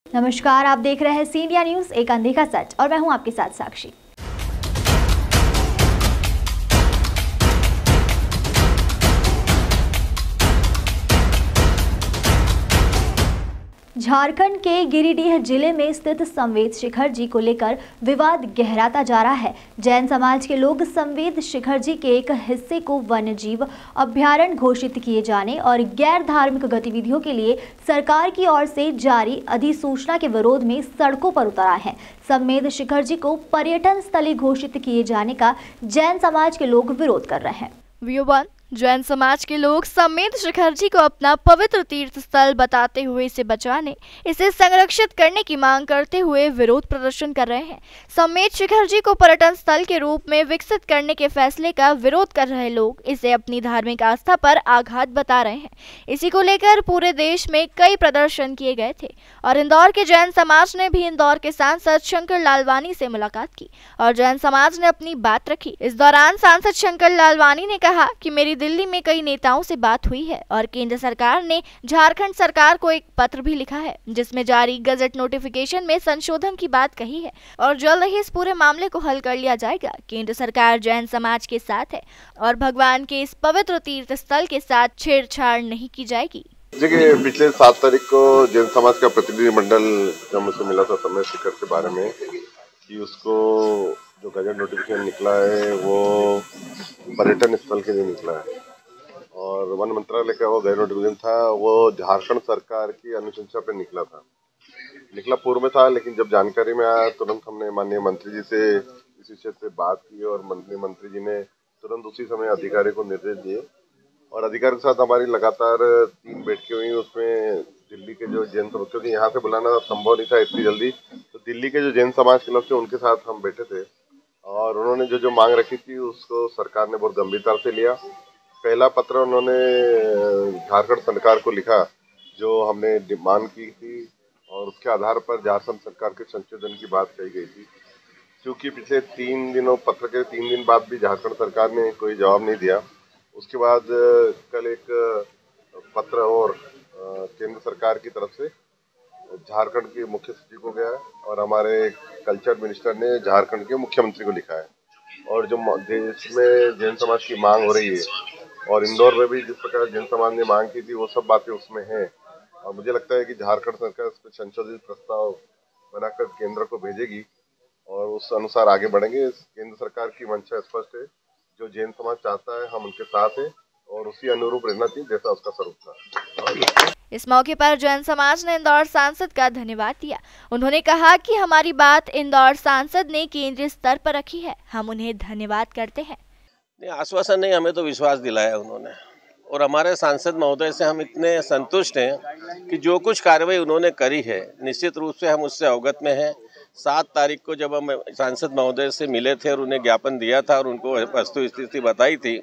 नमस्कार, आप देख रहे हैं सी इंडिया न्यूज, एक अनदेखा सच, और मैं हूं आपके साथ साक्षी। झारखंड के गिरिडीह जिले में स्थित संवेद शिखर जी को लेकर विवाद गहराता जा रहा है। जैन समाज के लोग संवेद शिखर जी के एक हिस्से को वन्यजीव अभयारण्य घोषित किए जाने और गैर धार्मिक गतिविधियों के लिए सरकार की ओर से जारी अधिसूचना के विरोध में सड़कों पर उतर आए हैं। संवेद शिखर जी को पर्यटन स्थली घोषित किए जाने का जैन समाज के लोग विरोध कर रहे हैं। जैन समाज के लोग संवेद शिखर जी को अपना पवित्र तीर्थ स्थल बताते हुए इसे बचाने, इसे संरक्षित करने की मांग करते हुए विरोध प्रदर्शन कर रहे हैं। संवेद शिखर जी को पर्यटन स्थल के रूप में विकसित करने के फैसले का विरोध कर रहे लोग इसे अपनी धार्मिक आस्था पर आघात बता रहे हैं। इसी को लेकर पूरे देश में कई प्रदर्शन किए गए थे और इंदौर के जैन समाज ने भी इंदौर के सांसद शंकर लालवानी से मुलाकात की और जैन समाज ने अपनी बात रखी। इस दौरान सांसद शंकर लालवानी ने कहा कि मेरी दिल्ली में कई नेताओं से बात हुई है और केंद्र सरकार ने झारखंड सरकार को एक पत्र भी लिखा है जिसमें जारी गजट नोटिफिकेशन में संशोधन की बात कही है और जल्द ही इस पूरे मामले को हल कर लिया जाएगा। केंद्र सरकार जैन समाज के साथ है और भगवान के इस पवित्र तीर्थ स्थल के साथ छेड़छाड़ नहीं की जाएगी। देखिए, पिछले 7 तारीख को जैन समाज का प्रतिनिधिमंडल जब मुझसे मिला था संवेद शिखर के बारे में कि उसको जो गजट नोटिफिकेशन निकला है वो पर्यटन स्थल के लिए निकला है और वन मंत्रालय का वो गजट नोटिफिकेशन था वो झारखंड सरकार की अनुशंसा पे निकला पूर्व में था, लेकिन जब जानकारी में आया तुरंत हमने माननीय मंत्री जी से इस विषय पे बात की और मंत्री जी ने तुरंत उसी समय अधिकारी को निर्देश दिए और अधिकारी के साथ हमारी लगातार 3 बैठकें हुई। उसमें दिल्ली के जो जैन समाज, क्योंकि यहाँ से बुलाना संभव नहीं था इतनी जल्दी, तो दिल्ली के जो जैन समाज के लोग थे उनके साथ हम बैठे थे और उन्होंने जो मांग रखी थी उसको सरकार ने बहुत गंभीरता से लिया। पहला पत्र उन्होंने झारखंड सरकार को लिखा जो हमने डिमांड की थी और उसके आधार पर झारखंड सरकार के संशोधन की बात कही गई थी। क्योंकि पिछले 3 दिनों पत्र के 3 दिन बाद भी झारखंड सरकार ने कोई जवाब नहीं दिया, उसके बाद कल एक पत्र और केंद्र सरकार की तरफ से झारखंड के मुख्य सचिव को गया और हमारे कल्चर मिनिस्टर ने झारखंड के मुख्यमंत्री को लिखा है और जो देश में जैन समाज की मांग हो रही है और इंदौर में भी जिस प्रकार जैन समाज ने मांग की थी वो सब बातें उसमें हैं और मुझे लगता है कि झारखंड सरकार इस पर संशोधित प्रस्ताव बनाकर केंद्र को भेजेगी और उस अनुसार आगे बढ़ेंगे। केंद्र सरकार की मंशा स्पष्ट है, जो जैन समाज चाहता है हम उनके साथ हैं और उसी अनुरूप रहना चाहिए जैसा उसका स्वरूप था। इस मौके पर जैन समाज ने इंदौर सांसद का धन्यवाद दिया। उन्होंने कहा कि हमारी बात इंदौर सांसद ने केंद्रीय स्तर पर रखी है, हम उन्हें धन्यवाद करते हैं। नहीं, आश्वासन नहीं, हमें तो विश्वास दिलाया उन्होंने और हमारे सांसद महोदय से हम इतने संतुष्ट हैं कि जो कुछ कार्रवाई उन्होंने करी है निश्चित रूप से हम उससे अवगत में हैं। 7 तारीख को जब हम सांसद महोदय से मिले थे और उन्हें ज्ञापन दिया था और उनको वस्तु स्थिति बताई थी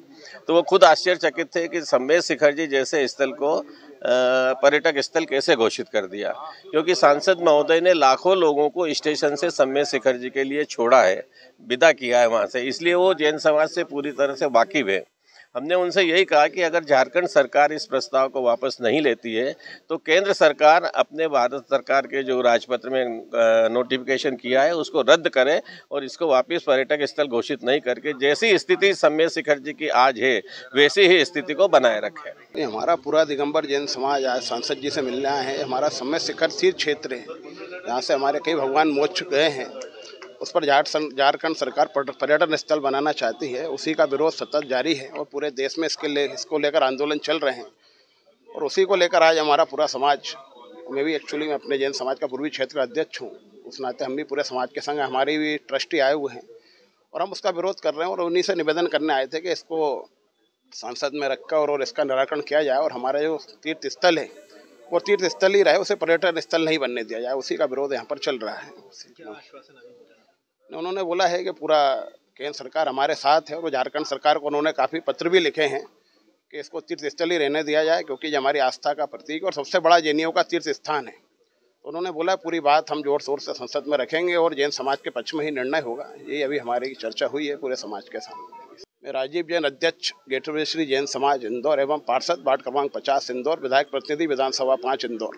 तो वो खुद आश्चर्यचकित थे कि संवेद शिखर जी जैसे स्थल को पर्यटक स्थल कैसे घोषित कर दिया, क्योंकि सांसद महोदय ने लाखों लोगों को स्टेशन से संवेद शिखर जी के लिए छोड़ा है, विदा किया है वहाँ से, इसलिए वो जैन समाज से पूरी तरह से वाकिफ है। हमने उनसे यही कहा कि अगर झारखंड सरकार इस प्रस्ताव को वापस नहीं लेती है तो केंद्र सरकार अपने भारत सरकार के जो राजपत्र में नोटिफिकेशन किया है उसको रद्द करे और इसको वापस पर्यटक स्थल घोषित नहीं करके जैसी स्थिति संवेद शिखर जी की आज है वैसी ही स्थिति को बनाए रखे। हमारा पूरा दिगंबर जैन समाज आज सांसद जी से मिलने आया है। हमारा संवेद शिखर तीर्थ क्षेत्र है, यहाँ से हमारे कई भगवान मोक्ष गए हैं, उस पर झारखंड सरकार पर्यटन स्थल बनाना चाहती है। उसी का विरोध सतत जारी है और पूरे देश में इसको लेकर आंदोलन चल रहे हैं और उसी को लेकर आज हमारा पूरा समाज, मैं भी एक्चुअली मैं अपने जैन समाज का पूर्वी क्षेत्र का अध्यक्ष हूँ, उस नाते हम भी पूरे समाज के संग हमारे भी ट्रस्टी आए हुए हैं और हम उसका विरोध कर रहे हैं और उन्हीं से निवेदन करने आए थे कि इसको संसद में रखकर और इसका निराकरण किया जाए और हमारा जो तीर्थ स्थल है वो तीर्थ स्थल ही रहे, उसे पर्यटन स्थल नहीं बनने दिया जाए। उसी का विरोध यहाँ पर चल रहा है। उन्होंने बोला है कि पूरा केंद्र सरकार हमारे साथ है और झारखंड सरकार को उन्होंने काफ़ी पत्र भी लिखे हैं कि इसको तीर्थ स्थल ही रहने दिया जाए क्योंकि ये हमारी आस्था का प्रतीक और सबसे बड़ा जैनियों का तीर्थ स्थान है। तो उन्होंने बोला पूरी बात हम जोर शोर से संसद में रखेंगे और जैन समाज के पक्ष में ही निर्णय होगा। ये अभी हमारी चर्चा हुई है पूरे समाज के सामने। मैं राजीव जैन, अध्यक्ष गेटवे श्री जैन समाज इंदौर एवं पार्षद वार्ड क्रमांक 50 इंदौर, विधायक प्रतिनिधि विधानसभा 5 इंदौर।